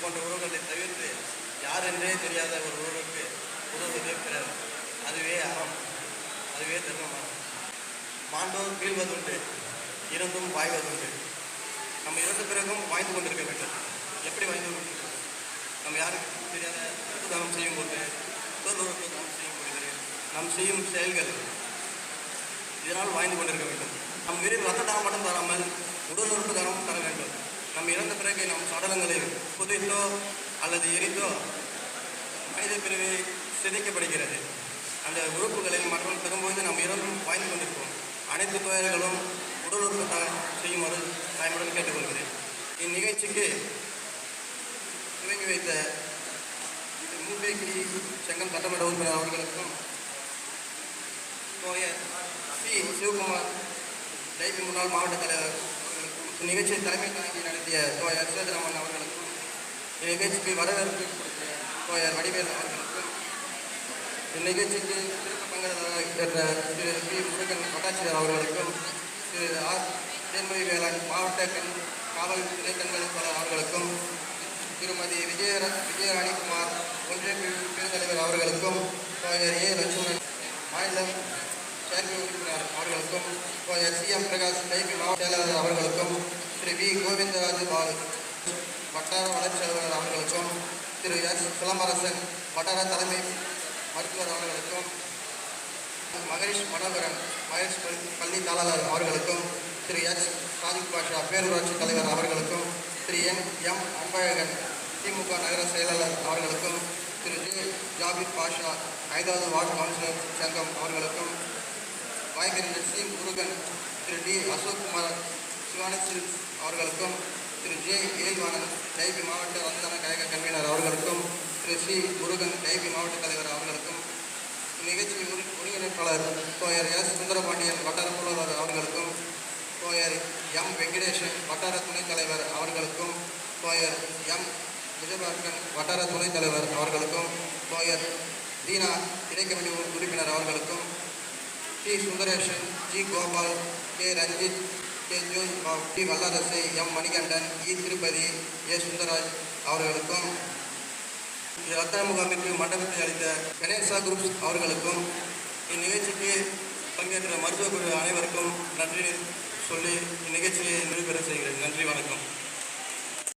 போன்ற உறவுகளை தவிர்த்து யார் என்றே தெரியாத ஒரு உறவுக்கு உதவுவதே பிறர். அதுவே அறம், அதுவே தர்மமாகும். மாண்டோர் வீழ்வதுண்டு, இருந்தும் வாய்வதுண்டு. நம்ம இறந்த பிறகும் வாய்ந்து கொண்டிருக்க வேண்டும். எப்படி வாய்ந்து கொண்டிருக்கிறோம்? நம்ம யாருக்கு தெரியாத ரத்த தானம் செய்யும்போது, உடல் உறுப்பு தானம் செய்யும்போது நாம் செய்யும் செயல்கள் இதனால் வாய்ந்து கொண்டிருக்க வேண்டும். நம் வெறும் ரத்த தானம் மட்டும் தராமல் உடல் உறுப்பு தானமும் தர வேண்டும். நம் இறந்த பிறகு நம் சடலங்களை புதைத்தோ அல்லது எரித்தோ மனித பிறவி சிதைக்கப்படுகிறது. அந்த உறுப்புகளை மற்றவர்கள் பெறும்போது நாம் இறந்தும் வாய்ந்து கொண்டிருப்போம். அனைத்து தோழர்களும் உடல் உறுப்பு தானம் செய்யுமாறு தாய்முடன் கேட்டுக்கொள்கிறேன். இந்நிகழ்ச்சிக்கு துவங்கி வைத்த மூப்பேகிரி செங்கம் சட்டமன்ற உறுப்பினர் அவர்களுக்கும், சி சிவகுமார் டைபி முன்னாள் மாவட்ட தலைவர் அவர்களுக்கும், இந்நிகழ்ச்சியை தலைமை தாங்கி நடத்திய தோழர் சேதுராமன் அவர்களுக்கும், இந்நிகழ்ச்சிக்கு வரவேற்பு கொடுத்த தோழர் வடிவேல் அவர்களுக்கும், இந்நிகழ்ச்சிக்கு சிறப்பு பங்கேற்ற திரு பி முருகன் வட்டாட்சியர் அவர்களுக்கும், திரு ஆர் தேன்மொழி வேளாண் மாவட்ட காவல் துணை கண்காணிப்பாளர் அவர்களுக்கும், திருமதி விஜயராணிகுமார் ஒன்றிய பெருந்தலைவர் அவர்களுக்கும், தோழர் ஏ லட்சுமணன் மாநில செயற்கை உறுப்பினர் அவர்களுக்கும், தோழர் சி எம் பிரகாஷ் டைபி மாவட்ட செயலாளர் அவர்களுக்கும், திரு வி கோவிந்தராஜு பால் வட்டார வளர்ச்சி அலுவலர் அவர்களுக்கும், திரு எஸ் சிலம்பரசன் வட்டார தலைமை மருத்துவர் அவர்களுக்கும், மகரிஷ் மனோகரன் மகேஷ் பள்ளி தாளர் அவர்களுக்கும், திரு எச் சாதிக் பாஷா பேரூராட்சி தலைவர் அவர்களுக்கும், திரு எம் அன்பழகன் திமுக நகர செயலாளர் அவர்களுக்கும், திரு ஜே ஜாபிர் பாஷா 5வது வார்டு கவுன்சிலர் சங்கம் அவர்களுக்கும், வாய்கறிஞர் சி முருகன், திரு டி அசோக்குமார் சிவானி சில்ஸ் அவர்களுக்கும், திரு ஜே ஏல்வானன் டைபி மாவட்ட ரத்தன கழக கன்வீனர் அவர்களுக்கும், திரு சி முருகன் டைபி மாவட்ட தலைவர் அவர்களுக்கும், இந்நிகழ்ச்சியின் ஒருங்கிணைப்பாளர் தோழர் எஸ் சுந்தரபாண்டியன் வட்டார பொருளாளர் அவர்களுக்கும், தோழர் எம் வெங்கடேசன் வட்டார துணைத் தலைவர் அவர்களுக்கும், தோழர் எம் விஜயபாஸ்கன் வட்டார துணைத் தலைவர் அவர்களுக்கும், தோழர் தீனா இடைக்கமிட்டி உறுப்பினர் அவர்களுக்கும், T Sundaresan, G Gopal, K Ranjith, K Jothibabu, T Vallarasu, M Manikandan, E Tirupati, A Sundaraj அவர்களுக்கும், ரத்தன முகாமிற்கு மண்டபத்தை அளித்த கணேசா குரூப்ஸ் அவர்களுக்கும், இந்நிகழ்ச்சிக்கு பங்கேற்ற மருத்துவ குழு அனைவருக்கும் நன்றி சொல்லி இந்நிகழ்ச்சியை நிறைவு பெற செய்கிறேன். நன்றி, வணக்கம்.